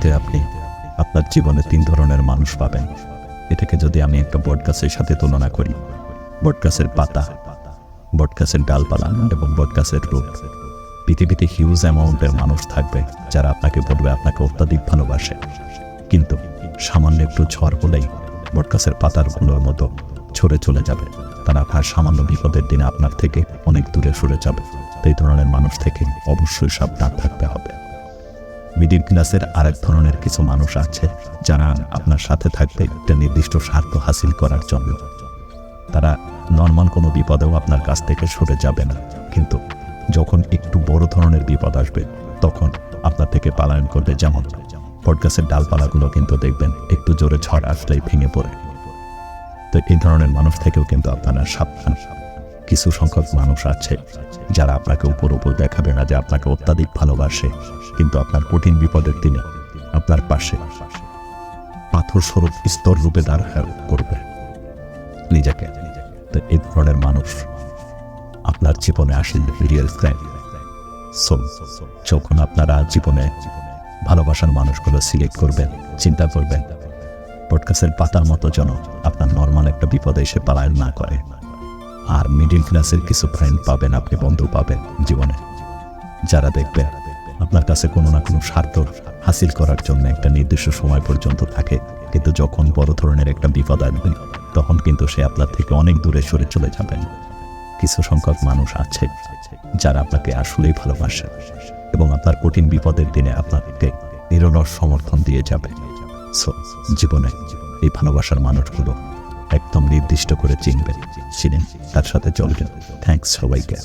পৃথিবীতে আপনি আপনার জীবনে 3 ধরনের মানুষ পাবেন। এটাকে যদি আমি একটা বটগাছের সাথে তুলনা করি, বটগাছের পাতা, বটগাছের ডালপালা এবং বটগাছের রুট। পৃথিবীতে হিউজ অ্যামাউন্টের মানুষ থাকবে যারা আপনাকে বলবে আপনাকে অত্যাধিক ভালোবাসে, কিন্তু সামান্য একটু ঝড় হলেই বটগাছের পাতারগুলোর মতো ছড়ে চলে যাবে। তারা আপনার সামান্য বিপদের দিনে আপনার থেকে অনেক দূরে সরে যাবে। এই ধরনের মানুষ থেকে অবশ্যই সাবধান থাকতে হবে। মিডিল ক্লাসের আরেক ধরনের কিছু মানুষ আছে যারা আপনার সাথে থাকবে একটা নির্দিষ্ট স্বার্থ হাসিল করার জন্য। তারা নর্মাল কোনো বিপদেও আপনার কাছ থেকে সরে যাবে না, কিন্তু যখন একটু বড় ধরনের বিপদ আসবে তখন আপনার থেকে পালায়ন করবে। যেমন বটগাছের ডালপালাগুলো কিন্তু দেখবেন একটু জোরে ঝড় আসলেই ভেঙে পড়ে। তো এই ধরনের মানুষ থেকেও কিন্তু আপনারা সাবধান। কিছু সংখ্যক মানুষ আছে যারা আপনাকে উপর দেখাবে না যে আপনাকে অত্যাধিক ভালোবাসে, কিন্তু আপনার কঠিন বিপদের দিনে আপনার পাশে পাথর স্বরূপ স্তর রূপে দাঁড় করবে নিজেকে। তো এই ধরনের মানুষ আপনার জীবনে আসলে রিয়েল ফ্রেন্ড। যখন আপনারা জীবনে ভালোবাসার মানুষগুলো সিলেক্ট করবেন, চিন্তা করবেন বটগাছের পাতার মতো যেন আপনার নর্মাল একটা বিপদে এসে পালায়ন না করে। আর মিডিল ক্লাসের কিছু ফ্রেন্ড পাবেন, আপনি বন্ধু পাবেন জীবনে, যারা দেখবেন আপনার কাছে কোনো না কোনো স্বার্থ হাসিল করার জন্য একটা নির্দিষ্ট সময় পর্যন্ত থাকে, কিন্তু যখন বড় ধরনের একটা বিপদ আসবে তখন কিন্তু সে আপনার থেকে অনেক দূরে সরে চলে যাবেন। কিছু সংখ্যক মানুষ আছে যারা আপনাকে আসলেই ভালোবাসে এবং আপনার কঠিন বিপদের দিনে আপনাকে নিরলস সমর্থন দিয়ে যাবে। জীবনে এই ভালোবাসার মানুষগুলো একদম নির্দিষ্ট করে চিনবেন, তার সাথে চলবেন। থ্যাঙ্কস সবাইকে।